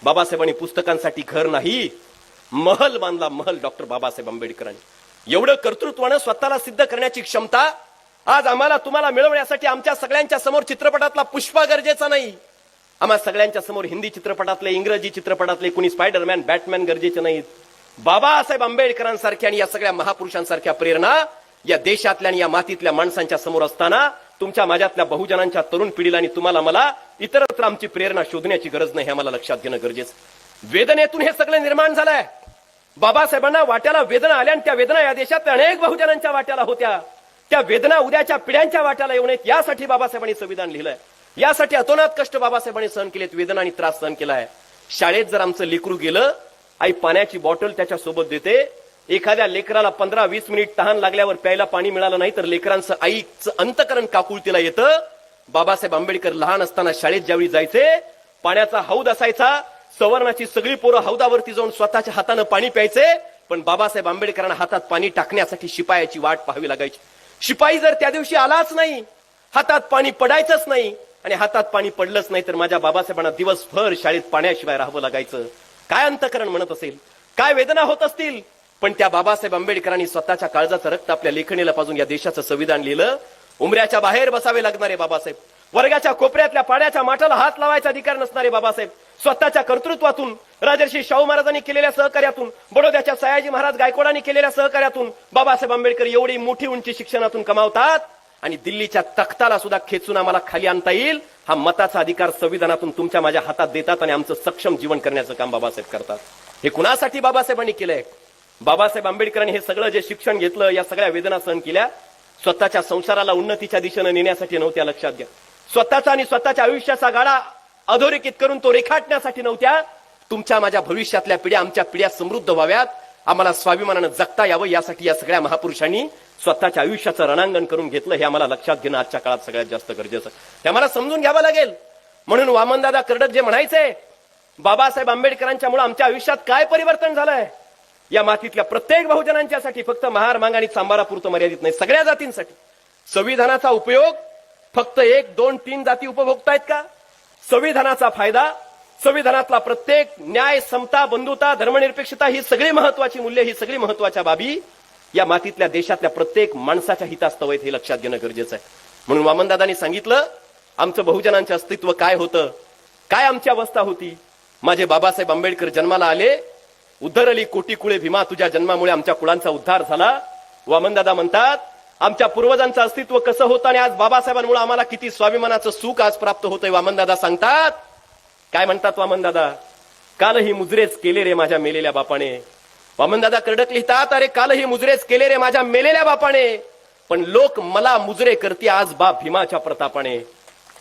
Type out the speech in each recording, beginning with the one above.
बाबासाहेबांनी पुस्तकांसाठी घर नाही, महल बांधला, महल डॉक्टर बाबासाहेब आंबेडकरांनी. एवढं कर्तृत्वानं स्वतःला सिद्ध करण्याची क्षमता आज आम्हाला तुम्हाला मिळवण्यासाठी आमच्या सगळ्यांच्या समोर चित्रपटातला पुष्पा गरजेचा नाही. आम्हा सगळ्यांच्या समोर हिंदी चित्रपटातले, इंग्रजी चित्रपटातले, कुणी स्पायडरमॅन, बॅटमॅन गरजेचे नाहीत. बाबासाहेब आंबेडकरांसारख्या आणि या सगळ्या महापुरुषांसारख्या प्रेरणा या देशातल्या आणि या मातीतल्या माणसांच्या समोर असताना तुमच्या माझ्यातल्या बहुजनांच्या तरुण पिढीला आणि तुम्हाला मला इतरत्र आमची प्रेरणा शोधण्याची गरज नाही, हे आम्हाला लक्षात घेणं गरजेचं. वेदनेतून हे सगळं निर्माण झालंय. बाबासाहेबांना वाट्याला वेदना आल्या आणि त्या वेदना या देशात अनेक बहुजनांच्या वाट्याला होत्या. त्या वेदना उद्याच्या पिढ्यांच्या वाट्याला येऊ नयेत यासाठी बाबासाहेबांनी संविधान लिहिलंय. यासाठी अतोनात कष्ट बाबासाहेबांनी सहन केलेत, वेदना आणि त्रास सहन केलाय. शाळेत जर आमचं लेकरू गेलं, आई पाण्याची बॉटल त्याच्या सोबत देते. एखाद्या लेकराला 15-20 मिनिट तहान लागल्यावर प्यायला पाणी मिळालं नाही तर लेकरांचं आईचं अंतकरण काकुळतीला येतं. बाबासाहेब आंबेडकर लहान असताना शाळेत ज्यावेळी जायचे, पाण्याचा हौद असायचा, सवर्णाची सगळी पोरं हौदावरती जाऊन स्वतःच्या हातानं पाणी प्यायचे. पण बाबासाहेब आंबेडकरांना हातात पाणी टाकण्यासाठी शिपायाची वाट पाहावी लागायची. शिपाई जर त्या दिवशी आलाच नाही, हातात पाणी पडायचंच नाही आणि हातात पाणी पडलंच नाही तर माझ्या बाबासाहेबांना दिवसभर शाळेत पाण्याशिवाय राहावं लागायचं. काय अंतकरण म्हणत असेल, काय वेदना होत असतील. पण त्या बाबासाहेब आंबेडकरांनी स्वतःच्या काळजाचं रक्त आपल्या लेखणीला पाजून या देशाचं संविधान लिहिलं. उमऱ्याच्या बाहेर बसावे लागणारे बाबासाहेब, वर्गाच्या कोपऱ्यातल्या पाण्याच्या माठाला हात लावायचा अधिकार नसणारे बाबासाहेब, स्वतःच्या कर्तृत्वातून, राजर्षी शाहू महाराजांनी केलेल्या सहकार्यातून, बडोद्याच्या सयाजी महाराज गायकवाडांनी केलेल्या सहकार्यातून बाबासाहेब आंबेडकर एवढी मोठी उंची शिक्षणातून कमावतात आणि दिल्लीच्या तख्ताला सुद्धा खेचून आम्हाला खाली आणता येईल हा मताचा अधिकार संविधानातून तुमच्या माझ्या हातात देतात आणि आमचं सक्षम जीवन करण्याचं काम बाबासाहेब करतात. हे कुणासाठी बाबासाहेबांनी केलंय? बाबासाहेब आंबेडकरांनी हे सगळं जे शिक्षण घेतलं, या सगळ्या वेदना सहन केल्या, स्वतःच्या संसाराला उन्नतीच्या दिशेने नेण्यासाठी नव्हत्या, लक्षात घ्या. स्वतःचा आणि स्वतःच्या आयुष्याचा गाडा अधोरेखित करून तो रेखाटण्यासाठी नव्हत्या. तुमच्या माझ्या भविष्यातल्या पिढ्या, आमच्या पिढ्या समृद्ध व्हाव्यात, आम्हाला स्वाभिमानानं जगता यावं यासाठी या सगळ्या महापुरुषांनी स्वतःच्या आयुष्याचं रणांगण करून घेतलं. हे आम्हाला लक्षात घेणं आजच्या काळात सगळ्यात जास्त गरजेचं, हे आम्हाला समजून घ्यावं लागेल. म्हणून वामनदादा कर्डक जे म्हणायचे, बाबासाहेब आंबेडकरांच्यामुळे आमच्या आयुष्यात काय परिवर्तन झालंय, या मातीतल्या प्रत्येक बहुजनांच्यासाठी, फक्त महार, मांग आणि चांबारापुरतं मर्यादित नाही, सगळ्या जातींसाठी. संविधानाचा उपयोग फक्त 1, 2, 3 जाती उपभोगतायत का? संविधानाचा फायदा, संविधानातला प्रत्येक न्याय, समता, बंधुता, धर्मनिरपेक्षता ही सगळी महत्वाची मूल्य, ही सगळी महत्वाच्या बाबी या मातीतल्या देशातल्या प्रत्येक माणसाच्या हितास्तव आहेत, हे लक्षात घेणं गरजेचं आहे. म्हणून वामनदादांनी सांगितलं, आमचं बहुजनांचं अस्तित्व काय होतं, काय आमची अवस्था होती. माझे बाबासाहेब आंबेडकर जन्माला आले, उद्धरली कोटी कुळे भीमा, तुझ्या जन्मामुळे आमच्या कुळांचा उद्धार झाला. वामनदादा म्हणतात, आमच्या पूर्वजांचं अस्तित्व कसं होतं आणि आज बाबासाहेबांमुळे आम्हाला किती स्वाभिमानाचं सुख आज प्राप्त होतंय. वामनदादा सांगतात, काय म्हणतात वामनदादा, कालही मुजरेच केले रे माझ्या मेलेल्या बापाने. वामनदादा कर्डक लिहितात, अरे कालही मुजरेच केले रे माझ्या मेलेल्या बापाने, पण लोक मला मुजरे करते आज बाप भीमाच्या प्रतापाने.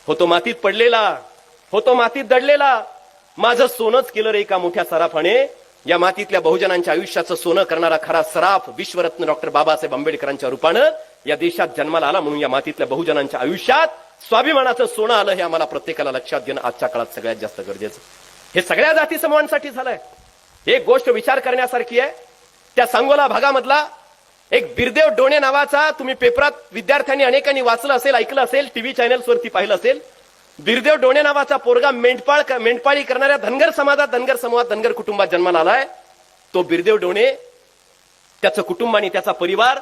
होतो मातीत पडलेला, होतो मातीत दडलेला, माझं सोनंच केलं रे एका मोठ्या सराफाने. या मातीतल्या बहुजनांच्या आयुष्याचं सोनं करणारा खरा सराफ विश्वरत्न डॉक्टर बाबासाहेब आंबेडकरांच्या रूपानं या देशात जन्माला आला. म्हणून या मातीतल्या बहुजनांच्या आयुष्यात स्वाभिमानाचं सोनं आलं, हे आम्हाला प्रत्येकाला लक्षात घेणं आजच्या काळात सगळ्यात जास्त गरजेचं. हे सगळ्या जाती समूहांसाठी झालंय. एक गोष्ट विचार करण्यासारखी आहे, त्या सांगोला भागामधला एक बिरदेव डोणे नावाचा, तुम्ही पेपरात विद्यार्थ्यांनी अनेकांनी वाचलं असेल, ऐकलं असेल, टीव्ही चॅनल्स वरती पाहिलं असेल. बिरदेव डोणे नावाचा पोरगा मेंढपाळी करणाऱ्या धनगर समाजात, धनगर समूहात, धनगर कुटुंबात जन्माला आलाय. तो बिरदेव डोणे, त्याचं कुटुंब आणि त्याचा परिवार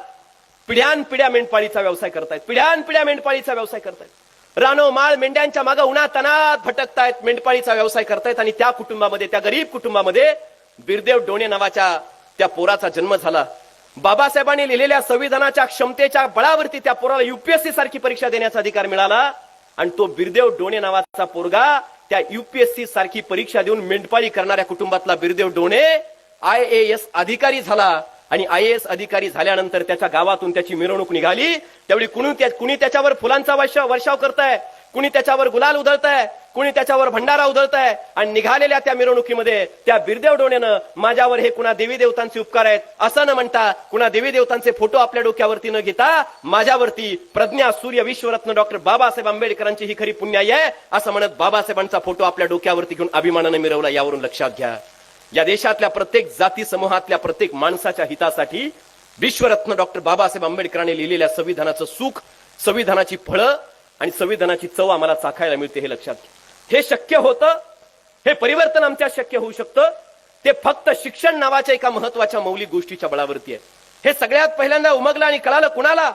पिढ्यानपिढ्या मेंढपाळीचा व्यवसाय करतायत, पिढ्यानपिढ्या मेंढपाळीचा व्यवसाय करतायत. रानो माळ मेंढ्यांच्या मागे उन्हातानात भटकतायत, मेंढपाळीचा व्यवसाय करतायत. आणि त्या कुटुंबामध्ये, त्या गरीब कुटुंबामध्ये बिरदेव डोणे नावाच्या त्या पोराचा जन्म झाला. बाबासाहेबांनी लिहिलेल्या संविधानाच्या क्षमतेच्या बळावरती त्या पोराला UPSC सारखी परीक्षा देण्याचा अधिकार मिळाला. आणि तो बिरदेव डोणे नावाचा पोरगा त्या UPSC सारखी परीक्षा देऊन मेंढपाळी करणाऱ्या कुटुंबातला बिरदेव डोणे IAS अधिकारी झाला. आणि IAS अधिकारी झाल्यानंतर त्याच्या गावातून त्याची मिरवणूक निघाली. त्यावेळी कुणी त्याच्यावर फुलांचा वर्षाव करताय, कुणी त्याच्यावर गुलाल उधळताय, कुणी त्याच्यावर भंडारा उधळताय. आणि निघालेल्या त्या मिरवणुकीमध्ये त्या बिरदेव डोणेनं माझ्यावर हे कुणा देवी देवतांचे उपकार आहेत असं न म्हणता, कुणा देवी देवतांचे फोटो आपल्या डोक्यावरती न घेता, माझ्यावरती प्रज्ञा सूर्य विश्वरत्न डॉक्टर बाबासाहेब आंबेडकरांची ही खरी पुण्याई आहे असं म्हणत बाबासाहेबांचा फोटो आपल्या डोक्यावरती घेऊन अभिमानाने मिरवला. यावरून लक्षात घ्या, या देशातल्या प्रत्येक जाती समूहातल्या प्रत्येक माणसाच्या हितासाठी विश्वरत्न डॉक्टर बाबासाहेब आंबेडकरांनी लिहिलेल्या संविधानाचं सुख, संविधानाची फळं आणि संविधानाची चव आम्हाला चाखायला मिळते, हे लक्षात घ्या. हे शक्य होतं हे परिवर्तन आमच्या शक्य होऊ शकतं ते फक्त शिक्षण नावाच्या एका महत्वाच्या मौलिक गोष्टीच्या बळावरती आहे. हे सगळ्यात पहिल्यांदा उमगलं आणि कळालं कुणाला?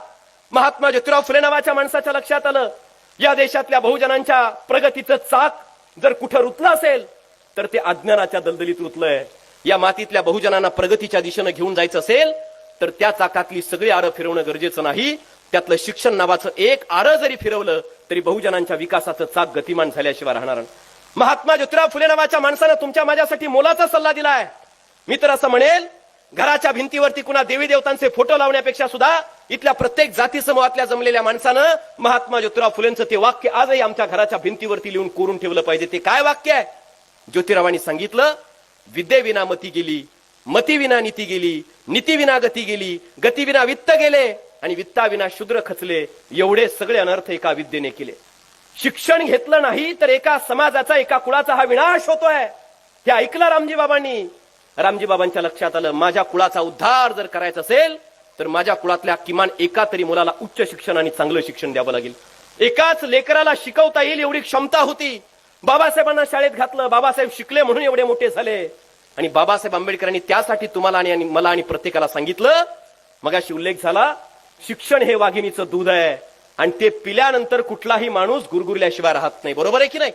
महात्मा ज्योतिराव फुले नावाच्या माणसाच्या लक्षात आलं या देशातल्या बहुजनांच्या प्रगतीचं चाक जर कुठं रुतलं असेल तर ते अज्ञानाच्या दलदलीत रुतलंय. या मातीतल्या बहुजनांना प्रगतीच्या दिशेनं घेऊन जायचं असेल तर त्या चाकातली सगळी आरं फिरवणं गरजेचं नाही. त्यातलं शिक्षण नावाचं एक आरं जरी फिरवलं तरी बहुजनांच्या विकासाचं चाक गतिमान झाल्याशिवाय राहणार नाही. महात्मा ज्योतिराव फुले नावाच्या माणसानं तुमच्या माझ्यासाठी मोलाचा सल्ला दिलाय. मी तर असं म्हणेल घराच्या भिंतीवरती कुणा देवी देवतांचे फोटो लावण्यापेक्षा सुद्धा इथल्या प्रत्येक जाती समूहातल्या जमलेल्या माणसानं महात्मा ज्योतिराव फुलेंचं ते वाक्य आजही आमच्या घराच्या भिंतीवरती लिहून कोरून ठेवलं पाहिजे. ते काय वाक्य आहे? ज्योतिरावांनी सांगितलं, विद्येविना मती गेली, मतीविना नीती गेली, नीतीविना गती गेली, गतीविना वित्त गेले आणि वित्ताविना शूद्र खचले. एवढे सगळे अनर्थ एका विद्येने केले. शिक्षण घेतलं नाही तर एका समाजाचा एका कुळाचा हा विनाश होतोय. हे ऐकलं रामजी बाबांनी. रामजी बाबांच्या लक्षात आलं माझ्या कुळाचा उद्धार जर करायचा असेल तर माझ्या कुळातल्या किमान एका तरी मुलाला उच्च शिक्षण आणि चांगलं शिक्षण द्यावं लागेल. एकाच लेकराला शिकवता येईल एवढी क्षमता होती. बाबासाहेबांना शाळेत घातलं, बाबासाहेब शिकले म्हणून एवढे मोठे झाले. आणि बाबासाहेब आंबेडकरांनी त्यासाठी तुम्हाला आणि मला आणि प्रत्येकाला सांगितलं, मगाशी उल्लेख झाला, शिक्षण हे वाघिणीचं दूध आहे आणि ते पिल्यानंतर कुठलाही माणूस गुरगुरल्याशिवाय राहत नाही. बरोबर आहे की नाही?